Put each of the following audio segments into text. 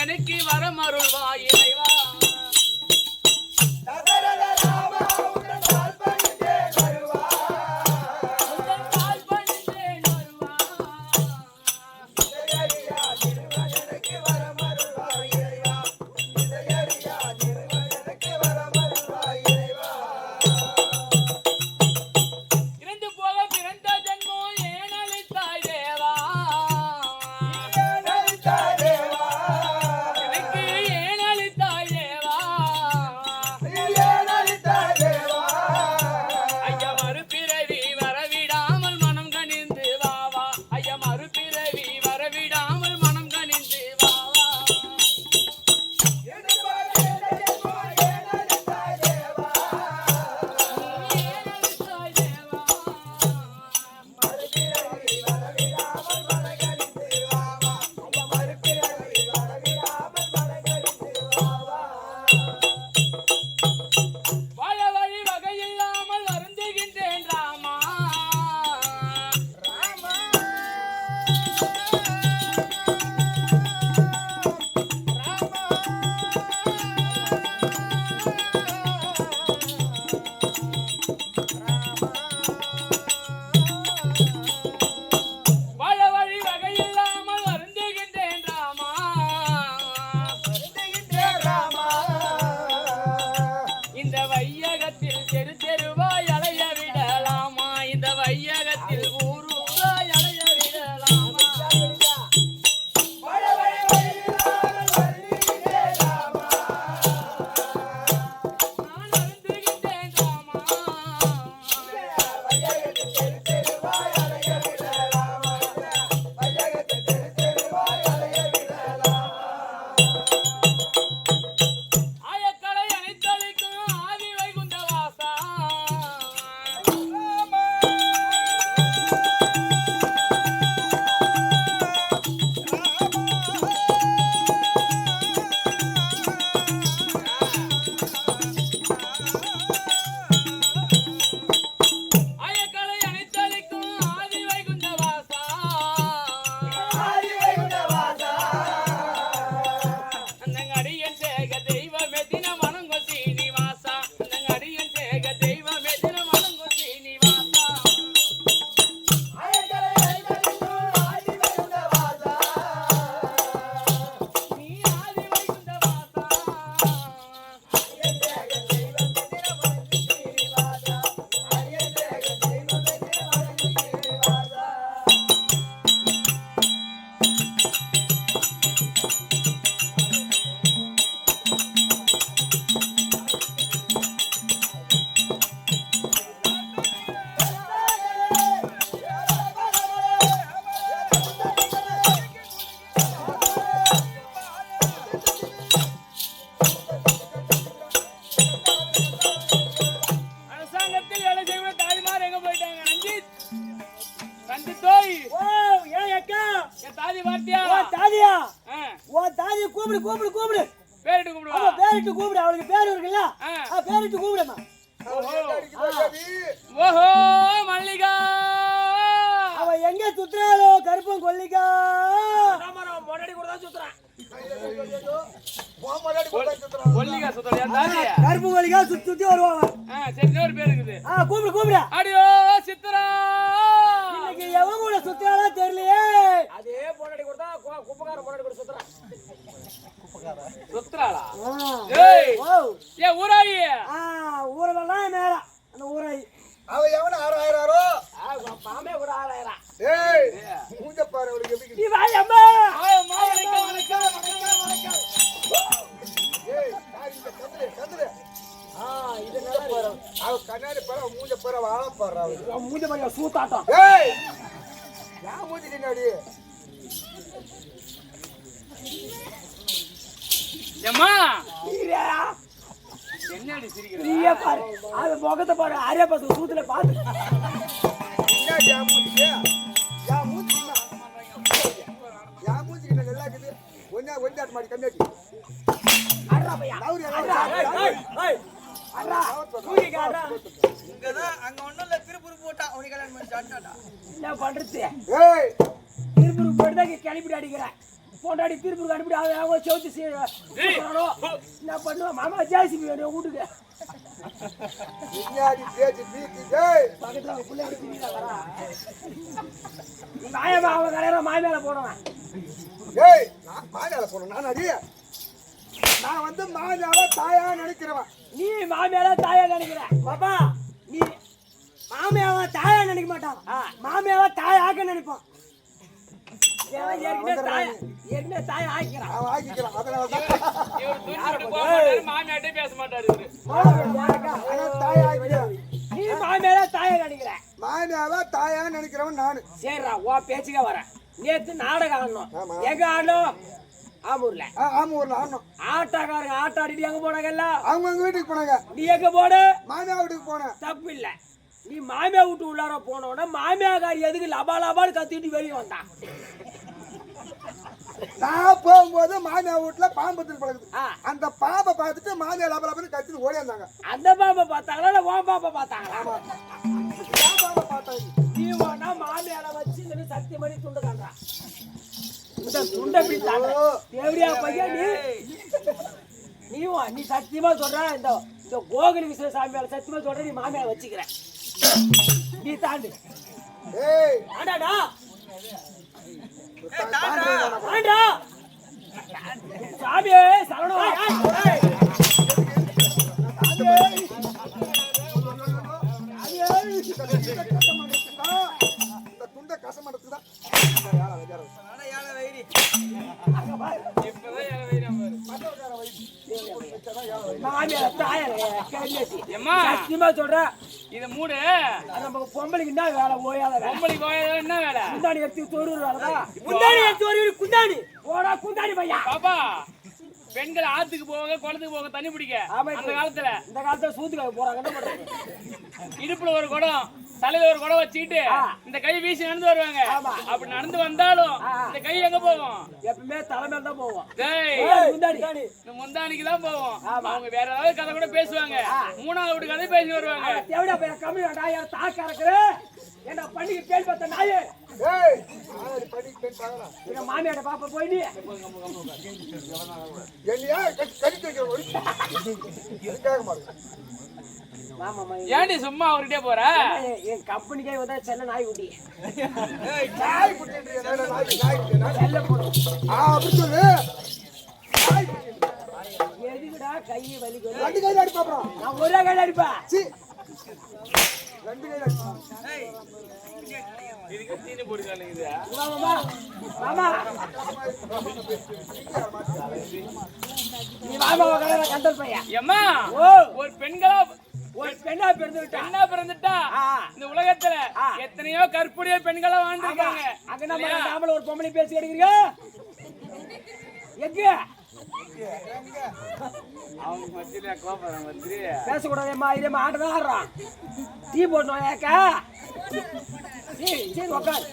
எனக்கு வரமருள்வாய் இறைவா. வையகத்தில் தெரு தெருவாய் அலைய விடலாமா இந்த வையகத்தில் ஊரு ஊராய் அலைய விடலாமா நான் அழுந்துகிட்டேன் ராமா ஆயக்கலை அனைத்தளிக்கும் ஆதி வைகுந்த வாசா ஆயக்கலை அனைத்தளிக்கும் ஆதி வைகுந்த வாசா அந்தங்கடியன் சேக தெய்வமே தினம் வணங்கும் சீனிவாசா அந்தங்கடியன் சேக தெய்வமே தினம் வணங்கும் சீனிவாசா நீ ஆதி வைகுந்த வாசா அரசாங்கத்தில் வேலை செய்கிற தாதிமார் எங்க போயிட்டாங்க ரஞ்சித் ரஞ்சித்தோய் என் தாதி வார்த்தியா தாதியா ஆ, உன் தாதியை கூப்பிடு கூப்பிடு கூப்பிடு பேரிட்டு கூப்பிடுவா அவ பேரிட்டு கூப்பிடு அவளுக்கு பேர் இருக்குல்ல ஆ. பேரிட்டு கூப்பிடுமா ஓஹோ மல்லிகா அவ எங்க சுத்துறாளோ கருப்பம் கொல்லிக்கா கொல்லிகா சுத்தலையா தாதியா கருப்பு கொல்லிக்கா சுத்தி சுத்தி வருவாங்க சரி இன்னொரு பேர் இருக்குது கூப்பிடு கூப்பிடு அடியோ சித்ரா இன்னைக்கு எவன் கூட சுத்துறாளோ தெரியலையே அதே பொண்டாடி கூட தான் குப்பக்கார பொண்டாடி கூட சுத்துறான். சுத்ராளா ஆ. ஏய் ஓ ஏ ஊராயி ஊரெல்லாம் மேல அந்த ஊரை அவ எவன ஆறாயிராரோ பாமே கூட ஆளாயிரம். ஏய் மூஞ்ச பாரு அவளுக்கு எப்படி நீ வாய் அம்மா ஏய் நான் இந்த கதிரே இது நல்லா இருக்கு. அவ கண்ணாடி பாரு அவ மூஞ்ச பாரு அவ ஆள பாரு அவ உன் மூஞ்ச பாரு, சூத்தாட்டம். ஏய் நான் மூஞ்சி கண்ணாடி ஏம்மா நீரே, என்னடி சிரிக்கிற நீயே பாரு. அது முகத்தை பாரு, அரையா பாத்து சூத்துல பாத்து. கண்ணாடி யா மூஞ்சி யா மூஞ்சி நல்லா இருக்குது ஒஞ்சாட்டு மாடி கண்ணாடி அட்ரா பையா. லவுரி அட்ரா, ஏய், ஏய், அட்ரா, தூக்கிக்க, அட்ரா. இங்கதான் அங்க ஒண்ணும் இல்ல திருப்பூர் போட்டா உனக்கு கல்யாணம் பண்ணி சாட்டாடா என்ன பண்றது? ஏய் திருப்பூருக்கு போயிட்டு தான் இங்க கிளப்பிட்டு அடிக்கிறேன். பொண்டாடி திருப்பூருக்கு அனுப்பிட்டு அவங்க செவுத்து என்ன பண்ணுவேன்? மாமா ஜேசிபி வேணும் வீட்டுக்கு. கண்ணாடி பேச்சு பீத்தி ஏய் பக்கத்துல அவங்க பிள்ளைங்க திடீர்னு வரா. உங்க ஆயமா அவங்க கல்யாணம் மாமியால போடுவேன். ஏய் நான் மாஞ்சால போறேன் நான் அடி நான் வந்து மாஞ்சால தாயா நினைக்கிறவன் நீ மாமியால தாயா நினைக்கிற. பாப்பா நீ மாமியாவா தாயா நினைக்க மாட்டான் மாமியாவா தாயாக நினைப்பான் ஏற்கனவே தாயா ஆக்கிறான். அவன் ஆக்கிக்கிறான் அதனால தான் இவர் தூக்கிட்டு போக மாட்டாரு மாமியாட்டே பேச மாட்டாரு இவரு அதனால தாயா ஆக்கிக்கிறான் நீ மாமியால தாயா நினைக்கிற. மாஞ்சால தாயா நினைக்கிறவன் நானு சரிடா, உன் பேச்சுக்க வரேன். நேத்து நாடகம் ஆடணும். ஆமா. எங்க ஆடணும்? ஆமூர்ல. ஆமா ஊர்ல ஆடணும் ஆட்டாக்காரங்க ஆட்ட ஆடிட்டு எங்க போனாங்கல்ல? அவங்க வீட்டுக்கு போனாங்க நீ எங்க போன? மாமியா வீட்டுக்கு போனேன் தப்பு இல்ல. நீ மாமியா விட்டு உள்ளார போனோட மாமியாக்காரி எதுக்கு லபா லபான்னு கத்திட்டு வெளியே வந்தான்? நான் போகும்போது மாமியா வீட்டுல பாம்பு பழகுது ஆ. அந்த பாம்பை பார்த்துட்டு மாமியா லபலபன்னு கத்திட்டு ஓடியாந்தாங்க அந்த பாம்பை பார்த்தாங்களா இல்ல உன் பாம்பை பார்த்தாங்களா? பாம்பை பார்த்தாங்க நீ வேணா மாமியால வச்சு இந்த சத்தியம் பண்ணி துண்டு தாண்டா. இந்த துண்டை இப்படி தாண்ட. தேவடியா பையன் நீ சத்தியமா சொல்ற. இந்த கோகுல விஸ்வ சாமியால சத்தியமா சொல்ற. நீ மாமியால வச்சுக்கிற. நீ தாண்டு. ஏய் ஆண்டாடா தாண்டா ஆண்டா சாமியே சரணம். இந்த துண்டை கசமடத்துக்கு தான் யாரை வைக்கிறது நானே ஏழை வைரி. இப்பதான் ஏழை வைரம் பாரு. மாமியார் தாயார் கேள்வி ஏம்மா, சத்தியமா சொல்றேன் இத மூடு. நம்ம பொம்பளைக்கு என்ன வேலை ஓயாத வேலை பொம்பளைக்கு போயதால என்ன வேலை? குந்தாணி எடுத்து தொழுவுற வேலைதான் குந்தாணி எடுத்து ஒரு குந்தாணி போடா குந்தாணி பையா பாப்பா, பெண்கள் ஆத்துக்கு போக குளத்துக்கு போக தண்ணி பிடிக்க ஆமா, அந்த காலத்துல இந்த காலத்துல சூத்துக்காக போறாங்க என்ன பண்றது இடுப்புல ஒரு குடம் தலையில ஒரு குடம் வச்சுக்கிட்டு இந்த கை வீசி நடந்து வருவாங்க. ஆமா. அப்படி நடந்து வந்தாலும் இந்த கை எங்க போகும்? எப்பவுமே தலைமையில தான் போவோம் டேய், குந்தாணி இந்த முந்தானிக்கு தான் போகும். அவங்க வேற ஏதாவது கதை கூட பேசுவாங்க. மூணாவது கதை பேசி வருவாங்க. தேவடா போய் கம்மி வேண்டாம் யார் தாக்கா இருக்கிற என்ன பண்ணிக்கு கேள்வி பார்த்த நாயே ஏய் ஆளடி படி பெண் பாக்கறா எங்க மாமியாட பாப்பா போய் நீ என்னையா கட்டி வைக்கிற ஒரு கேட்க மாட்டேன் மாமா ஏன்டி சும்மா அவர்கிட்டே போற? என் கம்பெனிக்கே வந்தா செல்ல நாய் குட்டி நாய் குட்டின்றீங்க நாய் செல்ல போடும் அப்படி சொல்லு நாய் எதுக்குடா கை வலிக்கும் ரெண்டு கையில அடி பாப்பறோம் நான் ஒரே கையில அடிப்பேன் சி ரெண்டு கையில அடி இதுக்கு தீனி போடுறானுங்க. மாமா மாமா நீ மாமா கடை கண்டல் பையா ஏம்மா, ஓ ஒரு பெண்களா ஒரு பெண்ணா பிறந்து விட்டா பெண்ணா பிறந்துட்டா இந்த உலகத்துல எத்தனையோ கற்புடைய பெண்களா வாழ்ந்துருக்காங்க. அங்க நம்ம நாமள ஒரு பொம்பளை பேசி எடுக்கிறீங்க எங்க அவங்க மத்தியில கோபம் வந்து பேசக்கூடாதேம்மா இதேம்மா ஆட்டதான் ஆடுறான் டீ போடணும் ஏக்கா சரி உக்கார்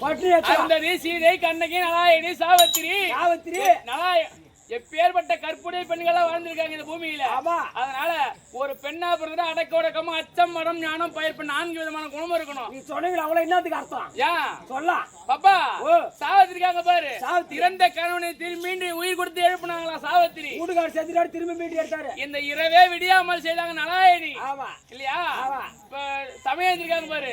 பட்டு அருந்ததி, சீதை, கண்ணகி, நலாயணி, சாவித்திரி, சாவித்திரி எப்பேற்பட்ட கற்புடைய பெண்களா வாழ்ந்திருக்காங்க இந்த பூமியில. ஆமா. அதனால ஒரு பெண்ணா பிறந்தா அடக்க ஒடுக்கமா அச்சம் மடம் ஞானம் பயிர்ப்பு 4 விதமான குணம் இருக்கணும். நீ சொன்னீங்க அவ்வளவு என்னத்துக்கு அர்த்தம் ஏன் சொல்லலாம் பாப்பா, ஓ. சாவித்திரிக்காங்க பாரு. சாவித்திரி. இறந்த கணவனை திரும்பி உயிர் கொடுத்து எழுப்பினாங்களா சாவித்திரி. வீட்டுக்கார செத்துட்டாரு திரும்பி மீட்டு எடுத்தாரு இந்த இரவே விடியாமல் செய்தாங்க நலாயணி ஆமா இல்லையா? ஆமா. இப்ப சமயந்திருக்காங்க பாரு.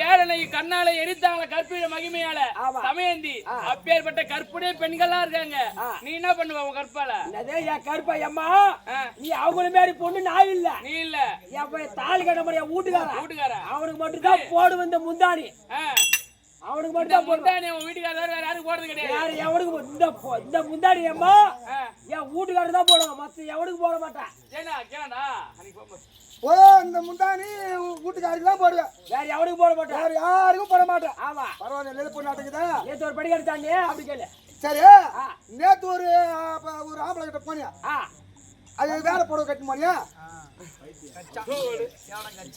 வேடனை கண்ணால எரித்தாங்கள கற்பிட மகிமையால ஆமா. சமயந்தி. அப்பேற்பட்ட கற்புடைய பெண்களா இருக்காங்க. நீ என்ன பண்ணுவ உன் கற்பால? அதே என் கருப்பா அம்மா நீ அவங்கள மாதிரி பொண்ணு நான் இல்ல நீ இல்ல என் தாலி கட்ட முடியாது வீட்டுக்கார அவனுக்கு மட்டும் தான் போடு வந்த முந்தாணி அவனுக்கு மட்டும் தான் போடுவேன் முந்தானி உன் வீட்டுக்காரர் வேற யாரும் போறது கிடையாது. யாரு எவனுக்கு இந்த முந்தாணி அம்மா என் வீட்டுக்காரர் தான் போடுவான் மத்த எவனுக்கு போட மாட்டான் ஏன்னா கேளடா அன்னைக்கு போகும்போது ஓ இந்த முந்தானி வீட்டுக்காருக்கு தான் போடுவேன் வேற எவனுக்கு போட மாட்டான் வேற யாருக்கும் போட மாட்டேன் ஆமா பரவாயில்ல நெல் பொண்ணாட்டுக்குதா நேத்து ஒரு படி எடுத்தானே அப்படி கேளு சரி நேத்து ஒரு ஆம்பளை கிட்ட போனியா அது வேற புடவை கட்டு போனியா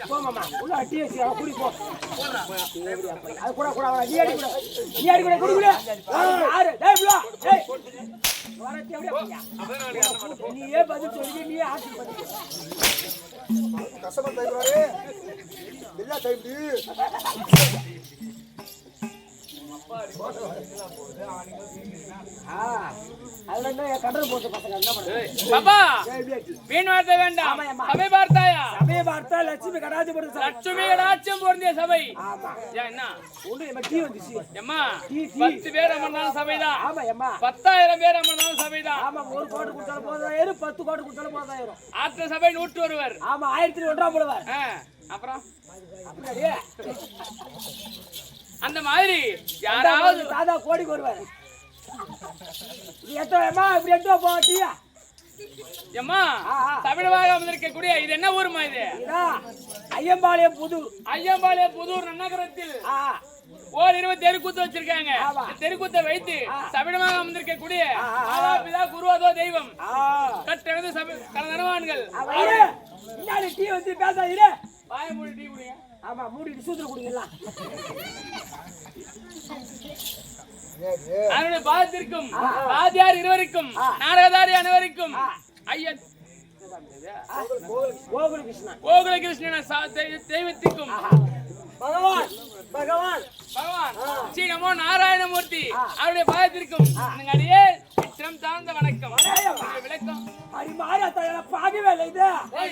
போமாமா உள்ள டீ வச்சு குடி போ அது கூட கூட நீ அடி கூட குடி குடி யாரு டேய் புள்ள டேய் வரட்டி அப்படியே போயா நீயே பதில் சொல்லி நீயே ஆட்சி பண்ணு கஸ்டமர் டைப்ராரே இல்ல டைப் அதுல என்ன கடல் போட்டு பசங்க என்ன பண்றது பாப்பா வீண் வார்த்தை வேண்டாம். சபை பார்த்தாயா? சபையை பார்த்தா லட்சுமி கடாச்சி போடுது சார் லட்சுமி கடாட்சியம் பொருந்திய சபை. ஆமா ஏன் என்ன ஒண்ணு நம்ம டீ வந்துச்சு எம்மா 10 பேர் அமர்ந்தாலும் சபைதான். ஆமா அம்மா 10,000 பேர் அமர்ந்தாலும் சபைதான். ஆமா ஒரு கோடி கொடுத்தாலும் போதாயிரும் 10 கோடி கொடுத்தாலும் போதாயிரும் ஆற்ற சபை 101. ஆமா 1001 போடுவார் அப்புறம் அப்படியே அந்த மாதிரி யாராவது தாதா கோடிக்கு வருவார் நீ எத்தமா இப்படி எட்டோ போட்டியா எம்மா தமிழமாக வந்திருக்கக்கூடிய இது என்ன ஊருமா இது? ஐயம்பாளையம் புதூர். ஐயம்பாளையம் புதூர் நன்னகரத்தில் ஓர் 20 தெருக்கூத்து வச்சிருக்காங்க. தெருக்கூத்தை வைத்து தமிழமாக வந்திருக்கக்கூடிய மாதாபிதா குருவாதோ தெய்வம் கட்டணது கலந்தனவான்கள் டீ வச்சு பேசாதீங்க வாய மூடி டீ குடிங்க. ஆமா மூடிட்டு சூத்திர குடிக்கலாம் அவனுடைய பாதத்திற்கும் பாதியார் இருவருக்கும் நாடகதாரி அனைவருக்கும் ஐயன் கோகுல கிருஷ்ணன் கோகுல கிருஷ்ணன் தெய்வத்திற்கும் பகவான் பகவான் பகவான் ஸ்ரீ நமோ நாராயணமூர்த்தி அவருடைய பாதத்திற்கும் அடியே விக்ரம் தாழ்ந்த வணக்கம். விளக்கம் அடி மாறா தாயா பாகவே இல்லை இது.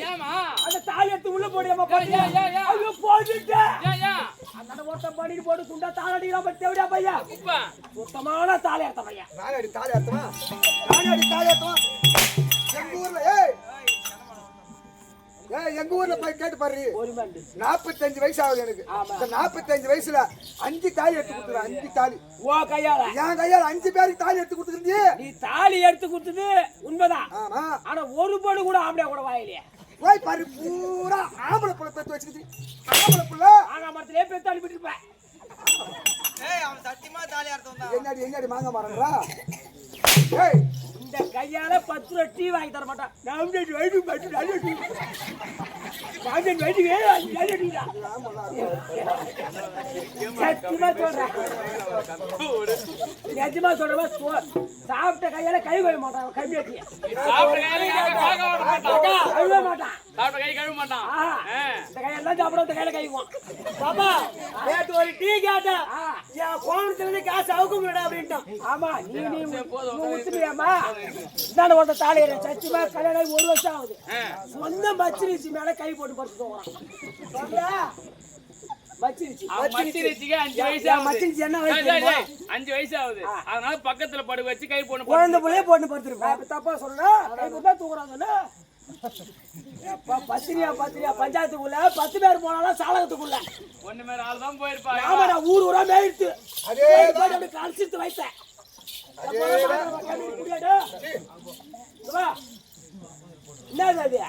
ஏமா அந்த தாலி எடுத்து உள்ள போடியம்மா ஐயா ஐயா ஐயோ போடிட்டே ஐயா அந்த ஓட்ட பாடிட்டு போடு குண்டா தாளடிரா பத்தேவடா பையா உப்பா சுத்தமான தாலி எடுத்த பையா நானடி தாலி ஏத்துமா எங்க ஊர்ல ஏய் எங்க ஊர்ல போய் கேட்டு பாரு, ஒரு மண்டு 45 வயசு ஆகுது எனக்கு. இந்த 45 வயசுல 5 தாலி எடுத்து கொடுத்துருவேன். 5 தாலி ஓ கையால என் கையால 5 பேருக்கு தாலி எடுத்து கொடுத்துருந்தீ. நீ தாலி எடுத்து கொடுத்தது உண்மைதான். ஆமா, ஆனா ஒரு பொண்ணு கூட ஆம்பளை கூட வாயிலையே. போய் பாரு, பூரா ஆம்பளை புள்ள பெத்து வச்சுக்கிட்டு. ஆம்பளை புள்ள ஆனா மரத்திலே பெத்து அனுப்பிட்டு இருப்பேன். ஏய் அவன் சத்தியமா தாலி அர்த்தம் தான். எங்கடி மாங்க மாறா? ஏய், இந்த கையால 10 ரூபா டீ வாங்கி தர மாட்டான். நாமினேட் வைடு மட்டும் நல்லடி. Nominate wide நல்லடிடா. சத்தியமா சொல்றேன். நிஜமா சொல்றேன். சாப்பிட்ட கையால கை கழுவ மாட்டான். கையாட்டி சாப்பிட்ட கையில கழுவ மாட்டான். கழுவ மாட்டான். சாப்பிட்ட கை கழுவ மாட்டான். இந்த கையால சாப்பிட இந்த கையில கழுவுவான். பாப்பா நேத்து ஒரு டீ கேட்டேன். என் கோணத்துல இருந்து காசு அவுக்க முடியல அப்படின்ட்டான். ஆமா நீ ஊத்துறியாமா? இந்தாண்ட ஒருத்த தாலி சச்சிமா கல்யாணம் 1 வருஷம் ஆகுது. சொந்த மச்சிரிச்சி மேல கை போட்டு படுத்து போகிறான். மச்சிரிச்சி மச்சிரிச்சிக்கு 5 வயசு ஆகுது. மச்சிரிச்சி என்ன வயசு? 5 வயசு ஆகுது. அதனால பக்கத்துல படுக்க வச்சு கை போட்டு குழந்தை பிள்ளைய போட்டு படுத்துருப்பேன். தப்பா சொல்றா? கை போட்டா தூக்குறாங்கல்ல. பத்திரியா பஞ்சாயத்துக்குள்ள 10 பேர் போனாலும் சாலகத்துக்குள்ள ஒண்ணு மேல ஆள் தான் போயிருப்பாங்க. ஆமா நான் ஊரா மேயிட்டு அதே கழிச்சிட்டு வைத்தேன். என்னது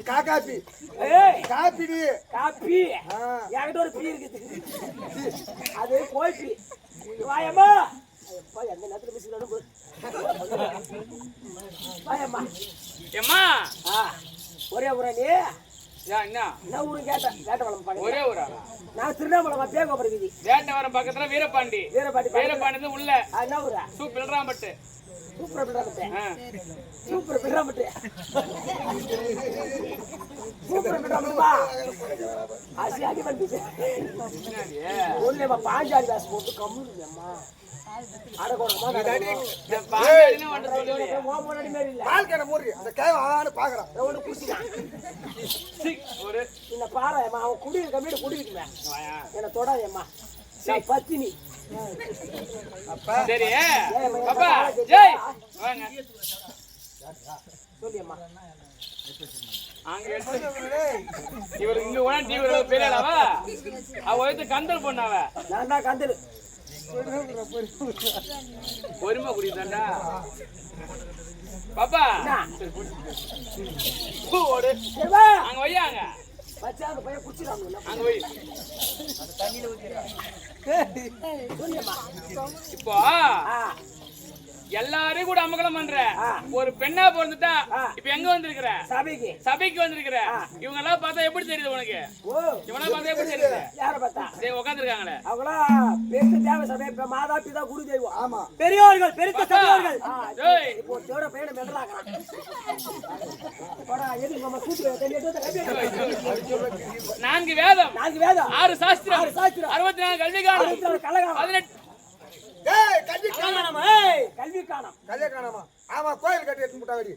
காக்காப்பி ஏய் காப்பிடி காப்பி என்கிட்ட ஒரு பீ இருக்குது. அது கோப்பி. வாயம்மா எந்த நேரத்துல பேசுறானு வாயம்மா. ஏம்மா ஒரே ஊரா நீ? என்ன ஊரு கேட்டவளம் ஒரே ஊரா? நான் திருவண்ணாமலை பேகோபுரம் வீதி. வேட்டவரம் பக்கத்துல வீரபாண்டி. வீரபாண்டி உள்ள என்ன ஊரா? பில்ராம்பட்டு. சூப்பர் பில்ராம்பட்டு. அடி வந்துச்சு. ஒண்ணுமா பாஞ்சாலி வாசம் போட்டு கம்முமா பத்தினி சரி பாப்பா ஜெய் வாங்க சொல்லியம்மா. இவரு இங்க கூட டிவி பெரியலாவா? அவ வந்து கந்தல் பண்ணாவ. நான் தான் கந்தல். பொறுமை குடிதாண்டா பாப்பா. ஓடு அங்க வையாங்க. பச்சாங்க பையன் குடிச்சிராங்க. அங்க வை. இப்போ எல்லாரையும் கூட அமகலம் பண்ற ஒரு பெண்ணா பிறந்துட்டா இப்ப எங்க வந்திருக்கிற? சபைக்கு வந்திருக்கிற. இவங்க எல்லாம் பார்த்தா எப்படி தெரியுது உனக்கு? இவனா பார்த்தா எப்படி தெரியுது? யார பார்த்தா? உட்கார்ந்து இருக்காங்களே அவங்களா பெரிய தேவ சபை, மாதா பிதா குரு தெய்வம். ஆமா பெரியவர்கள் பெரிய சபையார்கள். இப்போ தேவட பையனை மெண்டலாக்குறான். போடா எதுக்கு நம்ம கூட்டி நான்கு வேதம் 6 சாஸ்திரம் 64 கல்விகாலம் 18 கல்வி காணம். ஆமா கோயில் கட்டி எடுத்து முட்டாவடி.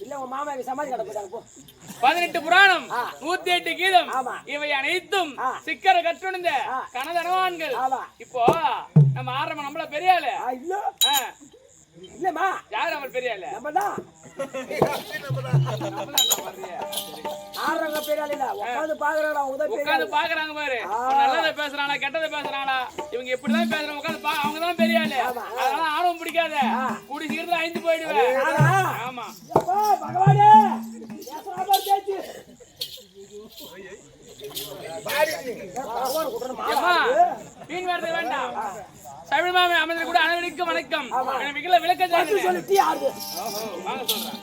இல்ல உன் மாமாவுக்கு சமாதி கட்ட போட்டாங்க போ. 18 புராணம் 108 கீதம் இவை அனைத்தும் சிக்கர கற்றுணர்ந்த கனதனவான்கள். இப்போ நம்ம ஆரம்பம் நம்மள பெரிய ஆளு இல்ல இல்லம்மா. யார் அவர் பெரிய ஆளு? நம்மதான் ஆறங்க பெரிய ஆளு இல்ல. உட்கார்ந்து பாக்குறாங்க. உட்கார்ந்து பாக்குறாங்க பாரு. நல்லத பேசுறாங்களா கெட்டத பேசுறாங்களா? இவங்க எப்படிதான் பேசுறாங்க உட்கார்ந்து அவங்க தான் பெரிய ஆளு. அதனால ஆணவம் பிடிக்காத. கூடி சீக்கிரத்துல ஐந்து போயிடுவேன். ஆமா பகவானே ஏசராபா கேச்சு மீன் வரது வேண்டாம். தமிழ்மாமே அமர்ந்து கூட அனைவருக்கும் வணக்கம். விளக்கம் சொல்லிட்டு யாரு வாங்க சொல்றேன்.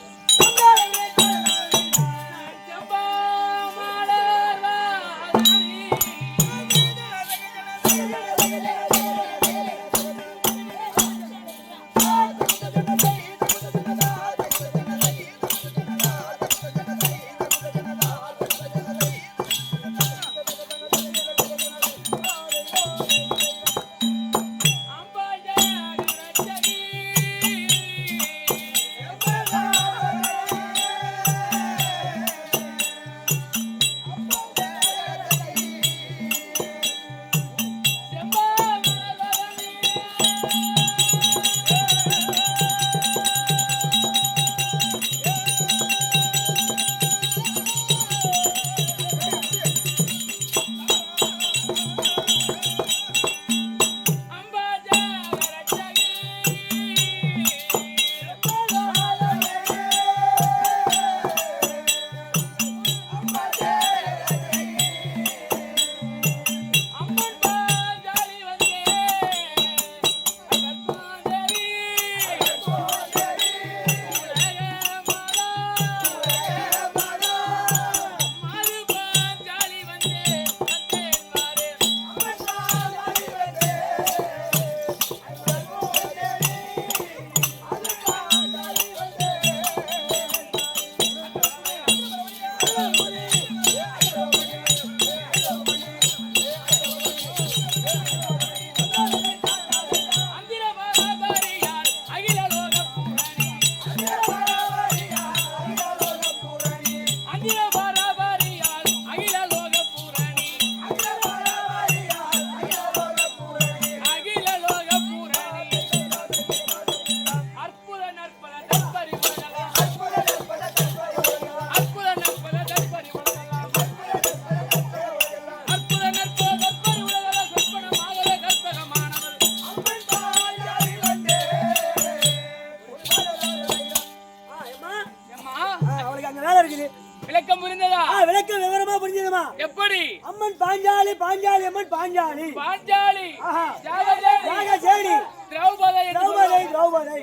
எப்படி அம்மன் பாஞ்சாலி பாஞ்சாலி அம்மன் பாஞ்சாலி பாஞ்சாலி ஆஹா. ஜாகதேவி யாகசேனி திரௌபதி திரௌபதி திரௌபதி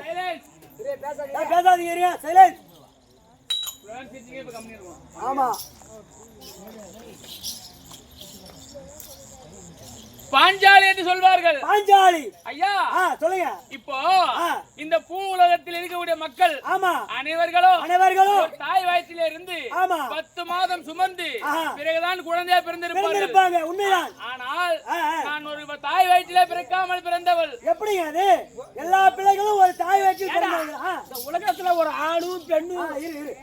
சைலன்ஸ் பேசாதீங்க இருங்க சைலன்ஸ் பிரான்சிஸ்க்கு இப்ப கம்மி இருக்கும் ஆமா பாஞ்சாலி என்று சொல்வார்கள் பாஞ்சாலி ஐயா சொல்லுங்க இப்போ இந்த பூ உலகத்தில் இருக்கக்கூடிய மக்கள் ஆமா அனைவர்களும் அனைவர்களும் தாய் வயிற்றில இருந்து ஆமா 10 மாதம் சுமந்து ஆஹா. பிறகுதான் குழந்தையா பிறந்திருப்பார்கள் பிறந்திருப்பாங்க உண்மைதான் ஆனால் ஆ. நான் ஒரு தாய் வயிற்றில பிறக்காமல் பிறந்தவள் எப்படிங்க அது எல்லா பிள்ளைகளும் ஒரு தாய் வயிற்றில் பிறந்தவங்க இந்த உலகத்துல ஒரு ஆணும் பெண்ணும் இரு இரு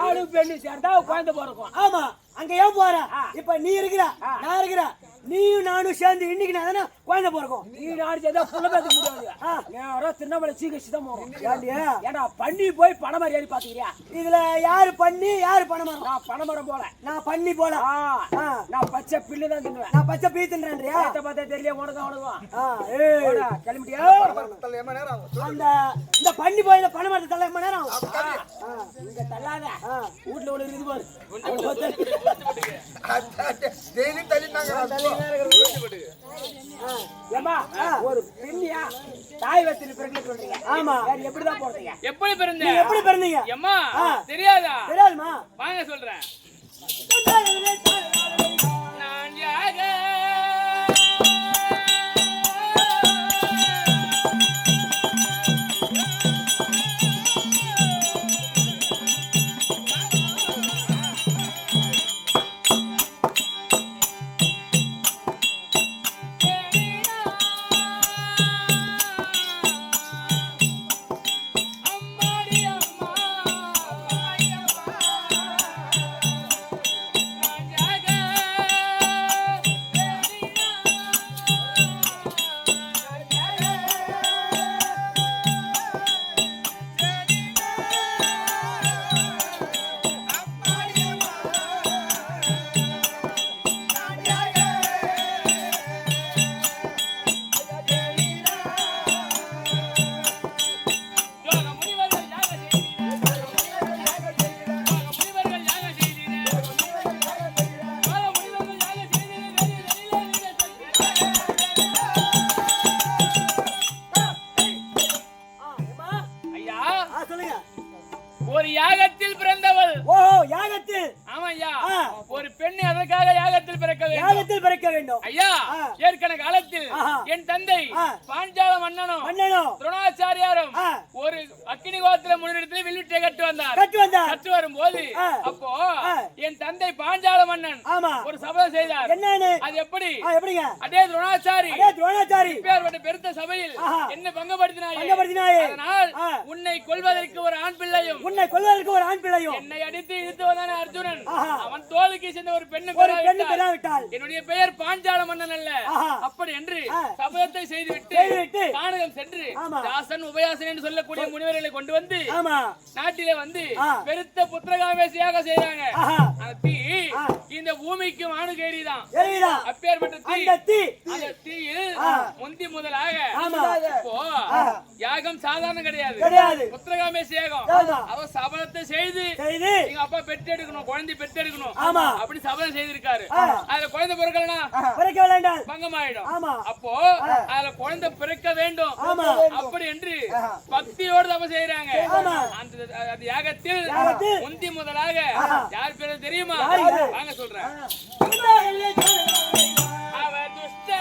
ஆணும் பெண்ணு சேர்ந்தா குழந்தை பிறக்கும். ஆமா அங்க ஏன் போற இப்ப நீ இருக்கிற நான் இருக்கிற நீயும் நானும் சேர்ந்து இன்னைக்கு நான் தானே குழந்தை பிறக்கும் நீ நாடு சேர்ந்தா புள்ள பேச முடியாது. நேரம் திருநெல்வேலி சீக்கிரம் தான் போகும். ஏன்னா பண்ணி போய் பனைமரம் ஏறி பாத்துக்கிறியா? இதுல யாரு பண்ணி யாரு பனைமரம்? நான் பனைமரம் போல, நான் பண்ணி போல நான் பச்சை பில்லு தான் தின்னுவேன். நான் பச்சை பீ தின்றேன்றியா? பார்த்தா தெரியல உனக்கு அவனுக்கும் கிளம்பிட்டியா? அந்த இந்த பண்ணி போய் இந்த பனைமரத்தை தள்ள மணி நேரம் இங்க தள்ளாத வீட்டுல ஒண்ணு இருக்குது பாரு. ஏமா ஒரு பெண்ணியா தாய் வயிற்றில் பிறகு சொல்றீங்க. ஆமா எப்படிதான் போறீங்க? எப்படி பிறந்தீங்க? எப்படி பிறந்தீங்க? அம்மா தெரியாதா? தெரியாதுமா வாங்க சொல்றேன். நான் யாக ஒரு யாகத்தில் பிறந்தவள். ஓஹோ யாகத்தில். ஆமா ஐயா. ஒரு பெண் அதற்காக யாகத்தில் பிறக்க வேண்டும். யாகத்தில் பிறக்க வேண்டும். ஐயா ஏற்கனவே காலத்தில் என் தந்தை பாஞ்சால மன்னனும் துரோணாச்சாரியாரும் ஒரு அக்கினி கோத்திர முன்னிடத்தில் வில்வித்தை கட்டு வந்தார். கட்டு வரும்போது அப்போ என் தந்தை பாஞ்சால மன்னன் ஒரு சபதம் செய்தார். என்னன்னு? அது எப்படி? எப்படிங்க? அதே துரோணாச்சாரி துரோணாச்சாரி பெருத்த சபையில் என்ன பங்கப்படுத்தினாயே, அதனால் உன்னை கொல்வதற்கு ஒரு ஆண் பிள்ளையும் என்னை அடித்து இழுத்து வந்தானே அர்ஜுனன், அவன் தோலுக்கு சேர்ந்த ஒரு பெண்ணு பெறாவிட்டால் என்னுடைய பெயர் பாஞ்சால மன்னன் அல்ல. அப்படி என்று சபதத்தை செய்துவிட்டு கானகம் சென்று தாசன் உபயாசன் என்று சொல்லக்கூடிய முனிவர்களை கொண்டு வந்து நாட்டிலே வந்து பெருத்த புத்திரகாமேசியாக செய்தாங்க. அந்த தீ இந்த பூமிக்கு மானுகேரிதான். அப்பேற்பட்ட தீ அந்த தீயில் முந்தி முதலாக இப்போ யாகம் சாதாரண கிடையாது, புத்திரகாமேசி யாகம். அவ சபதத்தை செய்து எங்க அப்பா பெற்றெடுக்கணும், குழந்தை பெற்றெடுக்கணும் அப்படி சபதம் செய்திருக்காரு. அதுல குழந்தை பிறக்கலனா பங்கமாயிடும். அப்போ அதுல குழந்தை பிறக்க வேண்டும் அப்படி என்று பக்தியோடு தபம் செய்யறாங்க. அந்த யாகத்தில் முந்தி முதலாக யார் பேரு தெரியுமா? வாங்க சொல்றேன். அவ துஷ்ட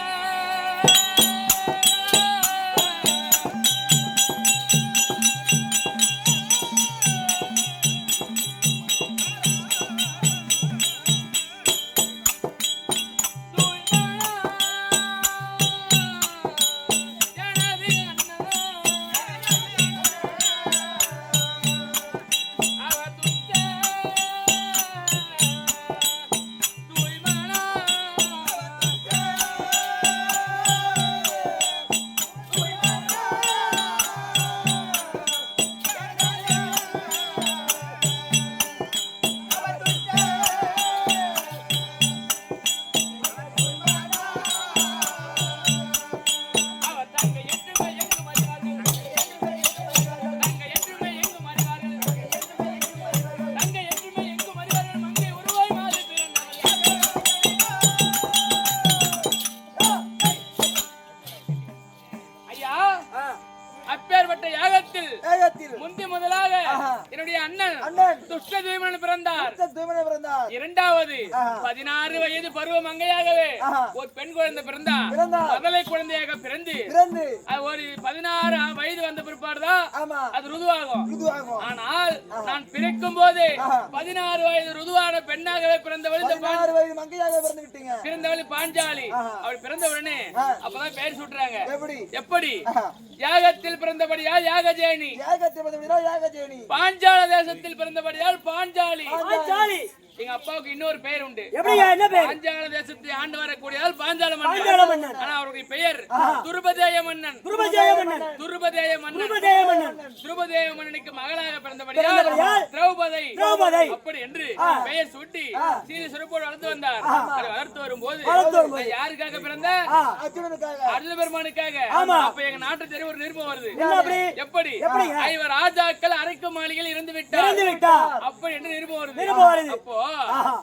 தூய்மனா இரண்டாவது 16 வயது பருவ மங்கையாகவே ஒரு பெண் குழந்தை பிறந்தார். முதலை குழந்தையாக பிறந்து அது ஒரு 16 வயது வந்த பிற்பாடுதான் அது ருதுவாகும். ஆனால் நான் பிறக்கும் போது 16 வயது ருதுவான பெண்ணாகவே பிறந்தவள் பிறந்தவள் பாஞ்சாலி. அவள் பிறந்த உடனே அப்பதான் பெயர் சுட்டுறாங்க. எப்படி? யாகத்தில் பிறந்தபடியால் யாகஜேனி, பாஞ்சால தேசத்தில் பிறந்தபடியால் பாஞ்சாலி. எங்க அப்பாவுக்கு இன்னொரு பெயர் உண்டு. பாஞ்சால தேசத்தை ஆண்டு வரக்கூடியால் பாஞ்சால மன்னன். ஆனா அவருடைய பெயர் துருபதேய மன்னன். துருபதேய மன்னனுக்கு மகளாக பிறந்தபடியால் திரௌபதி அப்படி என்று பெயர் சூட்டி சீரி சிறப்போடு வளர்த்து வந்தார். வளர்த்து வரும்போது யாருக்காக பிறந்த? அர்ஜுன பெருமானுக்காக. அப்ப எங்க நாட்டு தெரிய ஒரு நிருபம் வருது. எப்படி? ஐவர் ராஜாக்கள் அரைக்கும் மாளிகையில் இருந்து விட்டார் அப்படி என்று நிருபம் வருது. அப்போ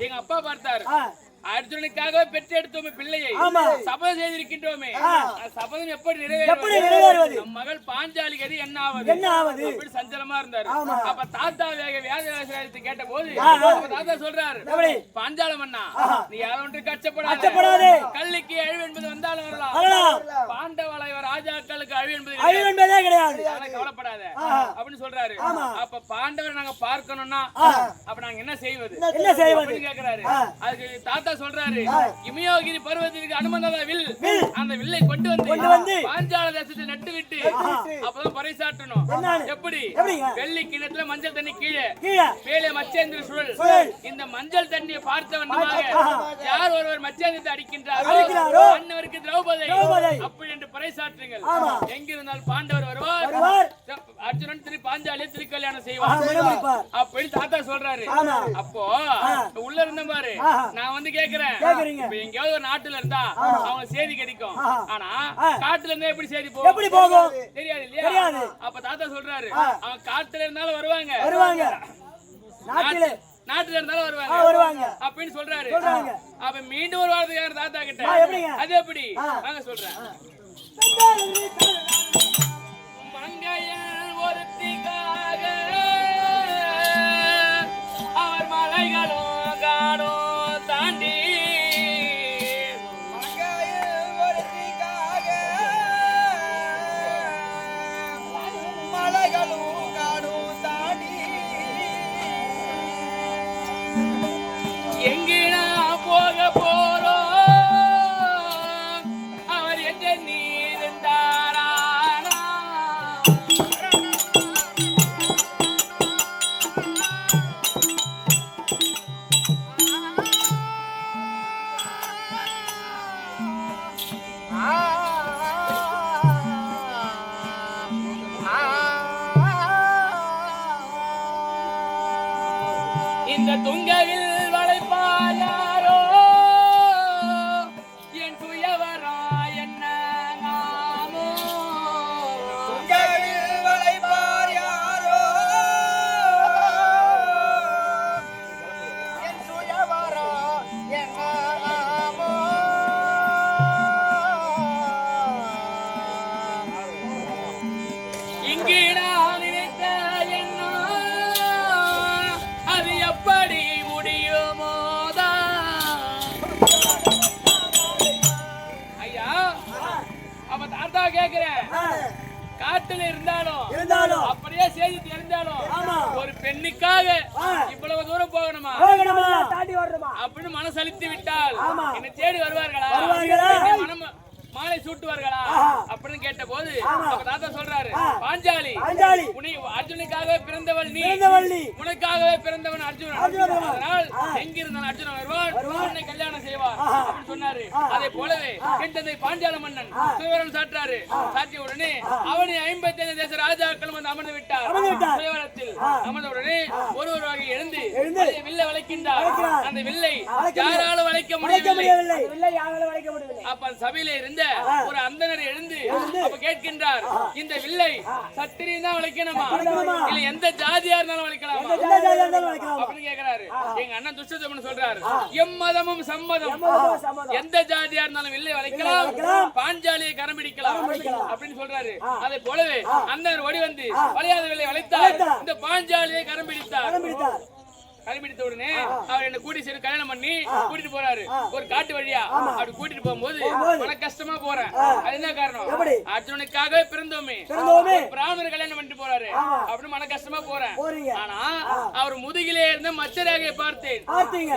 எங்க அப்பா பார்த்தார், அர்ஜுனனுக்காக பெற்றெடுத்தோமே பிள்ளையை, சபதம் செய்திருக்கின்றோமே, சபதம் எப்படி நிறைவேறுவது? நம் மகள் பாஞ்சாலி கதி என்ன ஆவது? அப்படி சஞ்சலமா இருந்தாரு. அப்ப தாத்தா வியாதிராஜத்தை கேட்ட போது தாத்தா சொல்றாரு, பாஞ்சால மன்னா நீ யாரொன்றுக்கு அச்சப்படாதே. கல்லிக்கு அழிவு என்பது வந்தாலும் வரலாம், பாண்டவளை ராஜாக்களுக்கு அழிவு என்பது கிடையாது, கவலைப்படாத அப்படின்னு சொல்றாரு. அப்ப பாண்டவரை நாங்க பார்க்கணும்னா அப்ப நாங்க என்ன செய்வது கேக்குறாரு. அதுக்கு தாத்தா சொல்றாரு, இமயோகிரி பர்வதத்திற்கு அனுமந்தத வில், அந்த வில்லை கொண்டு வந்து பாஞ்சால தேசத்தில் நட்டு விட்டு அப்பதான் பறைசாற்றணும். எப்படி? வெள்ளி கிணத்துல மஞ்சள் தண்ணி கீழே, மேலே மச்சேந்திர சுழல். இந்த மஞ்சள் தண்ணியை பார்த்த வண்ணமாக யார் ஒருவர் மச்சேந்திரத்தை அடிக்கின்றாரோ அன்னவருக்கு திரௌபதி அப்படி என்று பறைசாற்றுங்கள். எங்கிருந்தால் பாண்டவர் வருவார், அர்ஜுனன் திரு பாஞ்சாலியை திருக்கல்யாணம் செய்வார் அப்படின்னு தாத்தா சொல்றாரு. அப்போ உள்ள இருந்த பாரு, நான் வந்து கேக்குறேன், எங்கேயாவது ஒரு நாட்டுல இருந்தா அவங்க செய்தி கிடைக்கும், ஆனா காட்டுல இருந்தா எப்படி செய்தி போகும்? தெரியாது இல்லையா? அப்ப தாத்தா சொல்றாரு, அவங்க காட்டுல இருந்தாலும் வருவாங்க, நாட்டுல இருந்தாலும் வருவாங்க அப்படின்னு சொல்றாரு. அப்ப மீண்டும் ஒரு வாரத்துக்கு தாத்தா கிட்ட, அது எப்படி வாங்க சொல்றேன். மங்கையன் ஒருத்திக்காக அவர் மலைகளும் காடும் தாண்டி, எங்கினா போக போறோம் அவர் என்ற நீருந்தாரா. இந்த துங்கவில் வளைப்பார் யாரோ, என் துயவரா என்ன நாமோ. துங்கவில் வளைப்பார் யாரோ, என் துயவரா என்ன நாமோ. இங்கு நான் நினைத்த என்ன அது எப்படி முடியுமோதா. ஐயா, அப்ப தாத்தா கேக்குறேன், காட்டுல இருந்தாலும் அப்படியே செய்தி தெரிந்தாலும் ஒரு பெண்ணுக்காக இவ்வளவு தூரம் போகணுமா அப்படின்னு மனசளித்து விட்டால் என்ன தேடி வருவார்களா? மாலை சூட்டுவார்களா அப்படின்னு கேட்ட போது அப்ப தாத்தா சொல்றாரு, பாஞ்சாலி உன்னை அர்ஜுனுக்காகவே பிறந்தவள் நீ, உனக்காகவே பிறந்தவன் அர்ஜுனன். அதனால் எங்கிருந்தான் அர்ஜுனன் வருவான், உன்னை கல்யாணம் செய்வார் அப்படின்னு சொன்னாரு. அதே போலவே என் தந்தை பாஞ்சால மன்னன் சுயவரம் சாற்றாரு. சாற்றிய உடனே அவனை 55 தேச ராஜாக்களும் வந்து அமர்ந்து விட்டார். சுயவரத்தில் அமர்ந்த உடனே ஒருவராக எழுந்து வில்லை வளைக்கின்றார். அந்த வில்லை யாராலும் வளைக்க முடியவில்லை. அப்ப சபையில இருந்த ஒரு அந்தனர் எழுந்து அப்ப கேட்கின்றார், இந்த வில்லை சத்திரியன் தான் வளைக்கணுமா இல்ல எந்த ஜாதியா இருந்தாலும் வளைக்கலாமா அப்படின்னு கேக்குறாரு. எங்க அண்ணன் துஷ்டதமன் சொல்றாரு, எம்மதமும் சம்மதம், எந்த ஜாதியா இருந்தாலும் வில்லை வளைக்கலாம், பாஞ்சாலியை கரம் பிடிக்கலாம் அப்படின்னு சொல்றாரு. அதே போலவே அந்தனர் ஓடி வந்து வளையாத வில்லை வளைத்தார், இந்த பாஞ்சாலியை கரம் பிடித்தார். கிளம்பிட்ட உடனே அவர் என்ன கூட்டி சரி கல்யாணம் பண்ணி கூட்டிட்டு போறாரு ஒரு காட்டு வழியா. அப்படி கூட்டிட்டு போகும்போது மன கஷ்டமா போறேன். அது என்ன காரணம்? அர்ஜுனனுக்காகவே பிறந்தோமே, பிராமணர் கல்யாணம் பண்ணிட்டு போறாரு அப்படின்னு மன கஷ்டமா போறேன். ஆனா அவர் முதுகிலே இருந்த மச்சரேகையை பார்த்தேன்.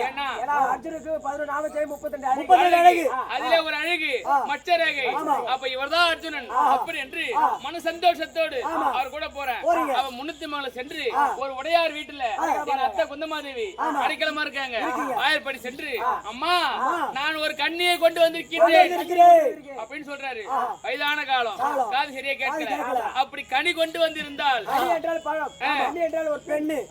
ஏன்னா அர்ஜுனுக்கு 11 அழகு, அதிலே ஒரு அழகு மச்சரேகை. அப்ப இவர்தான் அர்ஜுனன் அப்படி என்று மன சந்தோஷத்தோடு அவர் கூட போறேன். அவ முன்னூத்தி மலை சென்று ஒரு உடையார் வீட்டுல என் அத்தை குந்தமாதேவி அடைக்கலமா இருக்காங்க. ஆயர்படி சென்று அம்மா நான் ஒரு கண்ணியை கொண்டு வந்திருக்கிறேன் அப்படின்னு சொல்றாரு. வயதான காலம், காது சரியா கேட்கல. அப்படி கனி கொண்டு வந்திருந்தால்,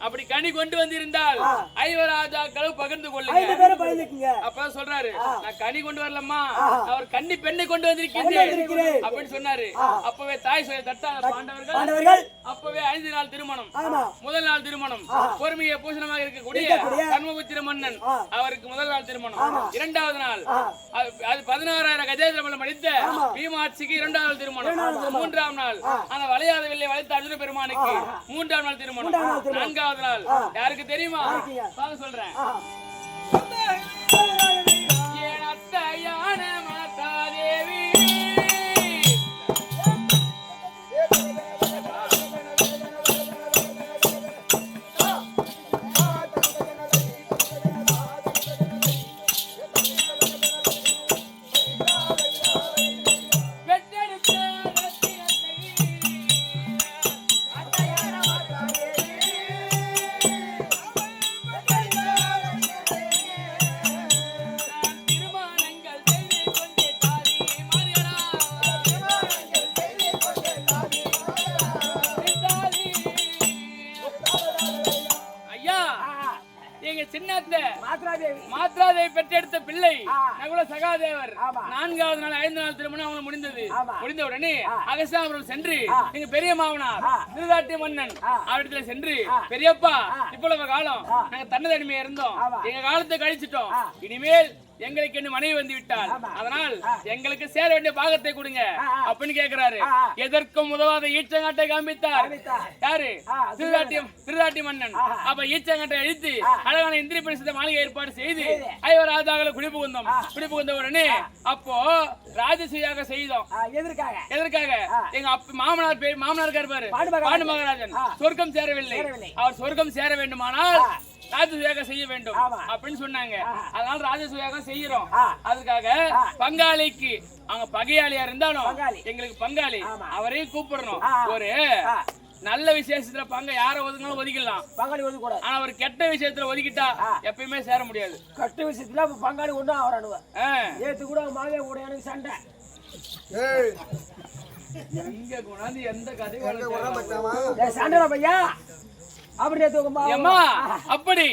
அப்படி கனி கொண்டு வந்திருந்தால் ஐவராஜாக்களும் பகிர்ந்து கொள்ளுங்க. அப்பதான் சொல்றாரு நான் கனி கொண்டு வரலம்மா, அவர் கன்னி பெண்ணை கொண்டு வந்திருக்கிறேன் அப்படின்னு சொன்னாரு. அப்பவே தாய் சொல்ல தட்டாத பாண்டவர்கள் அப்பவே 5 நாள் திருமணம். முதல் நாள் திருமணம் பொறுமையை பூஷணமாக இருக்கக்கூடிய தர்மபுத்திர மன்னன் அவருக்கு முதல் நாள் திருமணம். இரண்டாவது நாள் அது 16,000 கஜேந்திரமல்லம் அடித்த பீமாட்சிக்கு இரண்டாவது திருமணம். மூன்றாம் நாள் அந்த வளையாத வில்லை வளைத்த அர்ஜுன பெருமானுக்கு மூன்றாம் நாள் திருமணம். நான்காவது நாள் யாருக்கு தெரியுமா? சொல்றேன். என் அத்தையான மாதாதேவி மாத்ராதேவி பெற்றெடுத்த பிள்ளை நகுல சகாதேவர். 4வது நாள் 5 நாள் திருமணம் அவங்க முடிந்தது. முடிந்த உடனே அகஸ்தாபுரம் சென்று எங்க பெரிய மாமனார் திருதாட்டிய மன்னன் அவரிடத்துல சென்று பெரியப்பா இவ்வளவு காலம் நாங்க தன்னதடிமையா இருந்தோம், எங்க காலத்தை கழிச்சிட்டோம், இனிமேல் எங்களுக்கு என்ன மனைவி வந்து விட்டால் அதனால் எங்களுக்கு சேர வேண்டிய பாகத்தை கொடுங்க அப்படின்னு கேக்குறாரு. எதற்கும் உதவாத ஈச்சங்காட்டை காண்பித்தார். யாரு? திருதாட்டி மன்னன். அப்ப ஈச்சங்காட்டை அழித்து அழகான இந்திரி பரிசுத்த மாளிகை ஏற்பாடு செய்து ஐவராஜாக்களை குடிபுகுந்த உடனே அப்போ ராஜசூயாக செய்தோம். எதற்காக? எங்க மாமனார் இருப்பாரு பாண்டு மகாராஜன் சொர்க்கம் சேரவில்லை. அவர் சொர்க்கம் சேர வேண்டுமானால் ராஜசூயாக செய்ய வேண்டும் அப்படின்னு சொன்னாங்க. அதனால ராஜசூயாக செய்யறோம். அதுக்காக பங்காளிக்கு அவங்க பகையாளியா இருந்தாலும் எங்களுக்கு பங்காளி அவரையும் கூப்பிடணும். ஒரு நல்ல விசேஷத்துல பங்க யார ஒதுக்கினாலும் ஒதுக்கலாம், பங்காளி ஒதுக்கூடாது. ஆனா ஒரு கெட்ட விஷயத்துல ஒதுக்கிட்டா எப்பயுமே சேர முடியாது. கெட்ட விஷயத்துல பங்காளி ஒண்ணும் அவரானுவ ஏத்து கூட மாவே கூட எனக்கு சண்டை இங்க கொண்டாந்து எந்த கதையும் சண்டை பையா அப்படி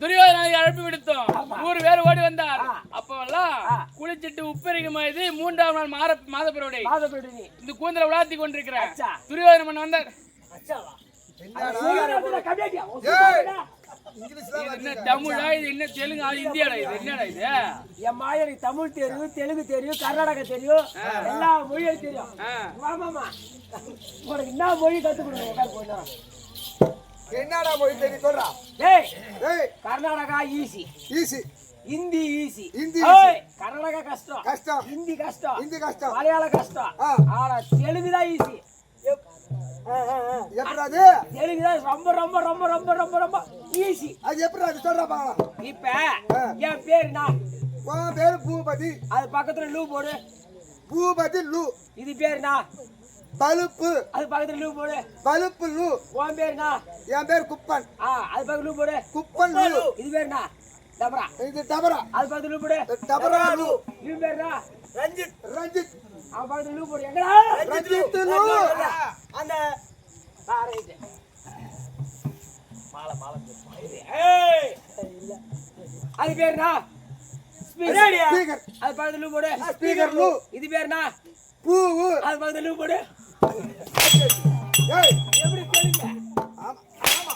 துரியோதனை அழைப்பு விடுத்தோம். 100 பேர் ஓடி வந்தார். அப்பெல்லாம் குளிச்சிட்டு உப்பரிகமா இது 3ஆம் நாள் மாதப்பிரவுடை இந்த கூந்தல உலாத்தி கொண்டிருக்கிறேன். துரியோதன மன்னன் வந்தார். தமிழா இது என்ன தெலுங்கு இந்தியாடா இது என்னடா இது? என் மாயனை தமிழ் தெரியும், தெலுங்கு தெரியும், கர்நாடகா தெரியும், எல்லா மொழியும் தெரியும். உனக்கு என்ன மொழி கத்துக்கணும்? என்னடா மொழி தெரியும் சொல்றா? கர்நாடகா ஈஸி, ஹிந்தி ஈஸி, கர்நாடகா கஷ்டம், ஹிந்தி கஷ்டம், மலையாளம் கஷ்டம். ஆனா தெலுங்குதான் ஈஸி. எப்படாது? தெலுங்குதான் ரொம்ப ரொம்ப ரொம்ப ரொம்ப ரொம்ப ரொம்ப ஈஸி. அது எப்படாது சொல்றா பாக்கலாம். இப்ப என் பேரு நான், உன் பேரு பூபதி. அது பக்கத்துல லூ போடு. பூபதி லூ. இது பேரு நான் பலுப்பு. அது பக்கத்துல லூ போடு. பலுப்பு லூ. உன் பேரு நான், என் பேர் குப்பன். அது பக்கத்துல லூ போடு. குப்பன் லூ. இது பேரு நான் டபரா. இது டபரா. அது பக்கத்துல லூ போடு. டபரா லூ. இது பேரு நான் ரஞ்சித். அவன் பக்கத்துல லூ போடு. எங்கடா ரஞ்சித் லூ? அந்த அது பேரு நான் ஸ்பீக்கர். அது பக்கத்துல லூ போடு. ஸ்பீக்கர் லூ. இது பேரு நான் பூ. அது பக்கத்துல லூ போடு. ஏய் எப்படி தெரியுங்க? ஆமா ஆமா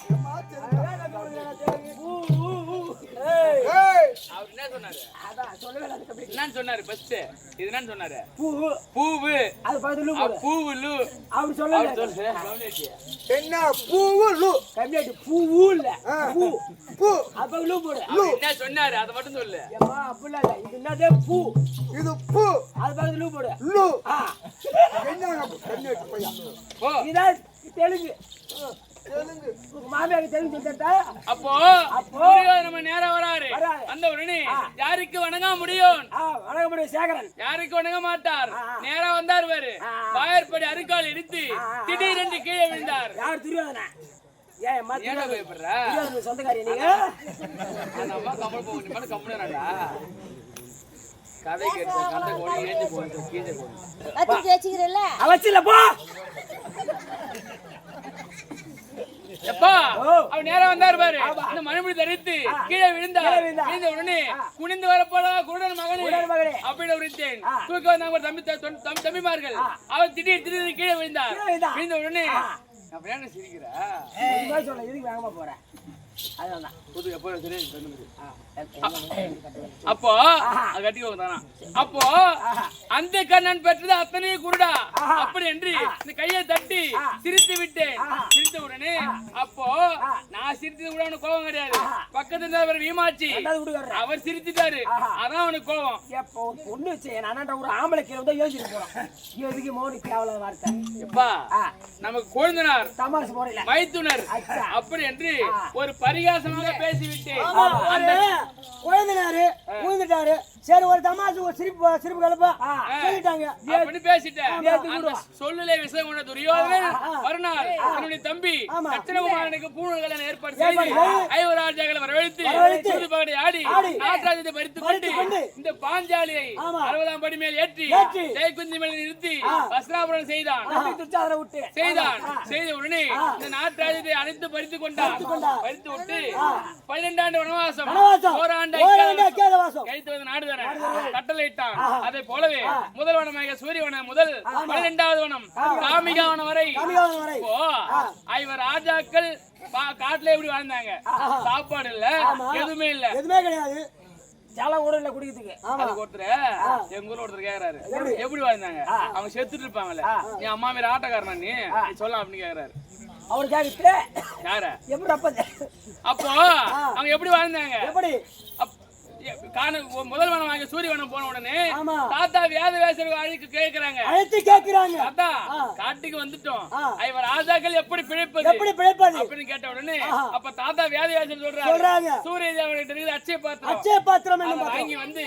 ஏய் அவர் என்ன சொன்னாரு? அதான் சொல்லவே இல்லை தம்பி. என்னன்னு சொன்னாரு ஃபர்ஸ்ட்? இது என்னன்னு சொன்னாரு? பூ பூவு. அது பதிலு பூவு லூ. அவர் சொல்லல. அவர் சொல்லு. கம்யூனிட்டி. என்ன பூவு லூ கம்மியாட்டு பூ இல்ல பூ பூ அப்ப லூ போடு. என்ன சொன்னாரு? அத மட்டும் சொல்லு. ஏமா அப்படிலாம் இல்ல. இது என்னது பூ? இது பூ அது பதிலு லூ போடு. லூ ஆ என்னங்க கண்ணேட்டு பையா ஓ இதான் தெலுங்கு. தெலுங்கு உங்க மாமியாருக்கு தெலுங்கு தெரிஞ்சா அப்போ துரியோதன நேரா வராரு. வராரு. அந்த உடனே யாருக்கு வணங்க முடியும்? வணக்கமுடைய சேகரன் யாருக்கு வணங்க மாட்டார்? நேரா வந்தார் பாரு. வாயற்படி அருகால் இடித்து திடீரென்று கீழே விழுந்தார். யார் துரியோதன? ஏன் மாத்தி ஏன்டா பயப்படுற? துரியோதன சொந்தக்காரி நீங்க? அந்த அம்மா கம்மல் போக நீ மட்டும் கம்முனடா. கதை கேட்ட கதை கோடி ஏஞ்சி போயிட்டு கீழே போய் அத்தி ஜெயிச்சிக்கிறல்ல அவச்சில போ. எப்பா அவர் நேரா வந்தார் பாரு. இந்த மணிமுடி தரித்து கீழே விழுந்தார். விழுந்த உடனே குனிந்து வரப்போல குருடன் மகனே அப்படின்னு விழுந்தேன். தூக்க வந்தாங்க ஒரு தம்பிமார்கள். அவர் திடீர் கீழே விழுந்தார். விழுந்த உடனே அப்படியே சிரிக்கிற இது சொல்ல இதுக்கு வேகமா போறேன். அதான் புது எப்போ சரி அப்போ அது கட்டிக்கோங்க தானா. அப்போ அந்த கண்ணன் பெற்றது அத்தனை குருடா அப்படி என்று இந்த கையை தட்டி சிரித்து விட்டேன். சிரித்த உடனே அப்போ நான் சிரித்தது கூட அவனுக்கு கோபம் கிடையாது. பக்கத்துல இருந்தவர் வீமாச்சி அவர் சிரித்துட்டாரு. அதான் அவனுக்கு கோபம். எப்போ பொண்ணு வச்சு நான் ஒரு ஆம்பளை கீழே வந்து யோசிச்சுட்டு போறோம். எதுக்கு மோனி தேவையில்லாத வார்த்தை. எப்பா நமக்கு கொழுந்தனார் தமாசு முறையில மைத்துனர் அப்படி என்று ஒரு பரிகாசமாக பேசிவிட்டேன். குழந்தைனாரு ஊந்துட்டாரு. சரி ஒரு தமாசு ஒரு சிரிப்பு கலப்பா சொல்லிட்டாங்க. அப்படி பேசிட்டேன். சொல்லுலே விஷயம் கொண்ட துரியோதனன் மறுநாள் என்னுடைய தம்பி தட்சிணகுமாரனுக்கு பூணூல்களை ஏற்பாடு செய்து ஐவராஜாக்களை வரவழைத்து சூதுபகடை ஆடி நாட்டராஜத்தை பறித்துக் கொண்டு இந்த பாஞ்சாலியை 60ஆம் படி மேல் ஏற்றி ஜெயக்குந்தி மேல் நிறுத்தி வஸ்திராபரணம் செய்தான். செய்த உடனே இந்த நாட்டராஜத்தை அனைத்து பறித்துக் கொண்டார். பறித்து விட்டு 12 ஆண்டு வனவாசம் ஓராண்டு கைத்து வந்து நாடு கட்டளையிட்டான். அதே போலவே முதல் வனமாக சூரியவனம் முதல் 12வது வனம் காமிகா வனம் வரை ஐவர் ராஜாக்கள் காட்டுல எப்படி வாழ்ந்தாங்க? சாப்பாடு இல்ல, எதுவுமே கிடையாது. ஜலம் கூட இல்ல குடிக்கிறதுக்கு. அதுக்கு ஒருத்தர் எங்க ஊர்ல ஒருத்தர் கேக்குறாரு எப்படி வாழ்ந்தாங்க? அவங்க செத்துட்டு இருப்பாங்கல்ல, நீ அம்மா மேல ஆட்டக்காரனா நீ சொல்லலாம் அப்படின்னு கேக்குறாரு. அவரு கேக்குற யார எப்படி அப்போ அவங்க எப்படி வாழ்ந்தாங்க? எப்படி முதல் வனம் வாங்கி சூரியவனம் போன உடனே தாத்தா வியாத வேசர்கள் அழைத்து கேட்கிறாங்க. தாத்தா காட்டுக்கு வந்துட்டோம், ஐவர் ராஜாக்கள் எப்படி பிழைப்பது அப்படின்னு கேட்ட உடனே அப்ப தாத்தா வியாத வேசர் சொல்றாங்க சூரிய தேவன் அச்சய பாத்திரம் வாங்கி வந்து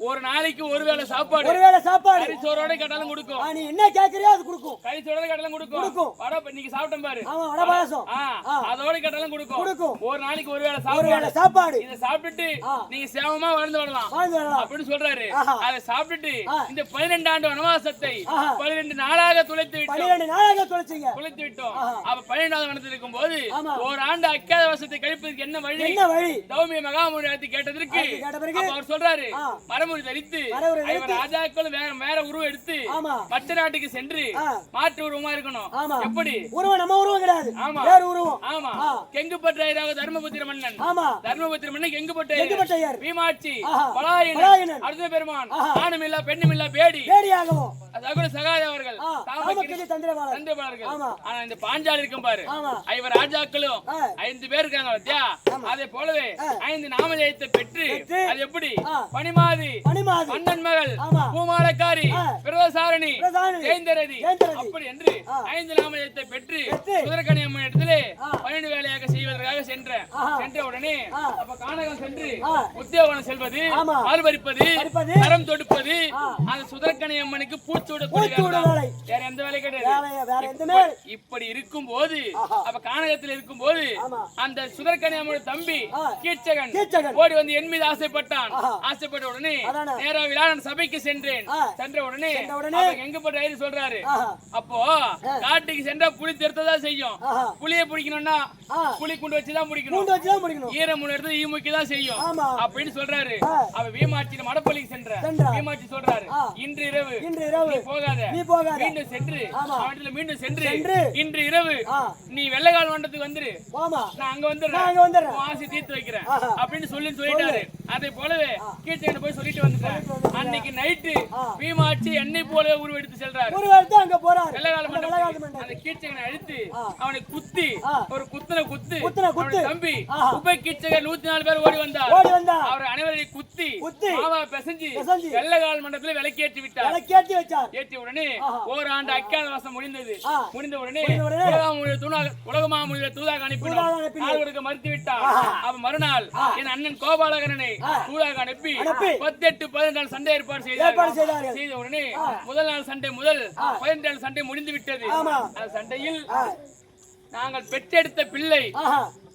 ஒரு நாளைக்கு ஒருவேளை சாப்பாடு கரிசோரோட கேட்டாலும் கொடுக்கும். நீ என்ன கேக்குறியோ அது கொடுக்கும். கரிசோரோட கேட்டாலும் கொடுக்கும். வடை இன்னைக்கு சாப்பிட்டேன் பாரு அதோட கேட்டாலும் கொடுக்கும். ஒரு நாளைக்கு ஒருவேளை சாப்பாடு இதை சாப்பிட்டுட்டு நீங்க சேவமா வாழ்ந்து வரலாம் அப்படின்னு சொல்றாரு. அதை சாப்பிட்டுட்டு இந்த 12 ஆண்டு வனவாசத்தை 12 நாளாக துளைத்து விட்டோம். அப்ப 12வது வனத்தில் இருக்கும் போது ஒரு ஆண்டு அக்காத வாசத்தை கழிப்பதற்கு என்ன வழி? தௌமிய மகாமுனி கேட்டதற்கு அவர் சொல்றாரு மரமுடி தரித்து ஐவர் ராஜாக்களும் வேற உருவம் எடுத்து மற்ற நாட்டுக்கு சென்று மாற்று உருவமா இருக்கணும். எப்படி உருவம் நம்ம உருவம் கிடையாது. வேற உருவம். ஆமா கெங்குப்பற்றாயிராக தர்மபுத்திர மன்னன் கெங்குப்பற்றாயர் வீமாட்சி பலாயனன் அர்ஜுன பெருமான் ஆணுமில்லா பெண்ணுமில்லா பேடியாகவும் சகுன சகாய அவர்கள் தந்திரபாலர்கள். ஆனா இந்த பாஞ்சாலி இருக்கும் பாரு ஐவர் ராஜாக்களும் 5 பேர் இருக்காங்க பத்தியா? அதே போலவே 5 நாமஜெயத்தை பெற்று அது எப்படி பனிமாதி மன்னன் மகள் பூமாலக்காரி பிரதசாரணி ஜெயந்தரதி அப்படி என்று 5 நாமஜெயத்தை பெற்று குதிரக்கணி அம்மன் இடத்திலே 12 வேலையாக செய்வதற்காக சென்ற உடனே அப்ப கானகம் சென்று உத்தியோகம் செல்வது மாறுபறிப்பது கரம் தொடுப்பது அந்த சுதரக்கணி அம்மனுக்கு வேற எந்த வேலை கிடையாது. இப்படி இருக்கும் போது அப்ப கானகத்தில் இருக்கும் போது அந்த சுதரக்கணி அம்மனுடைய தம்பி கீச்சகன் ஓடி வந்து என் மீது ஆசைப்பட்டான். ஆசைப்பட்ட உடனே நேரா விழாடன் சபைக்கு சென்ற உடனே அவருக்கு எங்க போய் டைரி சொல்றாரு. அப்போ காட்டுக்கு சென்றா புலி திருத்ததா செய்யும். புலியை பிடிக்கணும்னா புலி குண்டு வச்சுதான் பிடிக்கணும். ஈரமுள்ள இடத்துல ஈமுக்கி தான் செய்யும் அப்படின்னு சொல்றாரு. அவ வீமாட்சி மடப்பள்ளிக்கு சென்ற வீமாட்சி சொல்றாரு, இன்று இரவு நீ போகாத, மீண்டும் சென்று அவனிடத்துல மீண்டும் சென்று இன்று இரவு நீ வெள்ளைக்கால் மண்டபத்துக்கு வந்துரு, நான் அங்க வந்துடுறேன், ஆசை தீர்த்து வைக்கிறேன் அப்படின்னு சொல்லிட்டாரு. அதே போலவே கீழ்ச்செங்க போய் சொல்லிட்டு வந்துட்டேன். அன்னைக்கு நைட்டு பீமாட்சி என்னை போல உருவெடுத்து செல்றாரு. வெள்ளைக்கால மண்டபம் அந்த கீழ்ச்செங்கனை அழுத்து அவனை குத்தி ஒரு குத்துன குத்து தம்பி உப கீழ்ச்செங்க 104 பேர் ஓடி வந்தார். அவர் அனைவரையும் குத்தி மாவா பிசைஞ்சு வெள்ளைக்கால் மண்டபத்தில் விளக்கேற்றி விட்டார். ஏற்றிய உடனே ஓராண்டு அக்காத வாசம் முடிந்த உடனே உலகமாமுடைய தூதாக அனுப்பினார். மறுத்து விட்டார். அவ மறுநாள் என் அண்ணன் கோபாலகரனை தூதாக அனுப்பி 18-14 சண்டை ஏற்பாடு செய்த உடனே முதல் நாள் சண்டை 15 சண்டை முடிந்து விட்டது. அந்த சண்டையில் நாங்கள் பெற்றெடுத்த பிள்ளை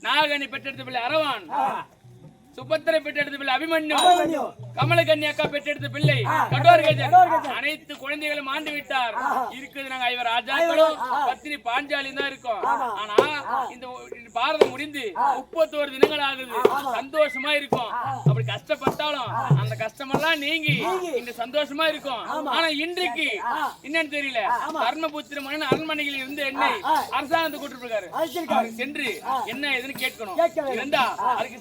நாகனி பெற்றெடுத்த பிள்ளை அரவான், சுபத்திரை பெற்றெடுத்த பிள்ளை அபிமன்யு, கமலகன்னி அக்கா பெற்றெடுத்த பிள்ளை கடோர்கஜன், அனைத்து குழந்தைகளும் ஆண்டு விட்டார். இருக்குது நாங்க 5 ராஜாக்களும் பத்தினி பாஞ்சாலியும் தான் இருக்கோம். ஆனா இந்த பாரதம் முடிந்து 31 தினங்கள் ஆகுது. சந்தோஷமா இருக்கும். அப்படி கஷ்டப்பட்டாலும் அந்த கஷ்டமெல்லாம் நீங்கி இந்த சந்தோஷமா இருக்கும். ஆனா இன்றைக்கு என்னன்னு தெரியல, தர்மபுத்திர மன்னன் அரண்மனையில் இருந்து என்னை அரசாங்கத்தை கூட்டிட்டு இருக்காரு. சென்று என்ன ஏதுன்னு கேட்கணும். இருந்தா அதுக்கு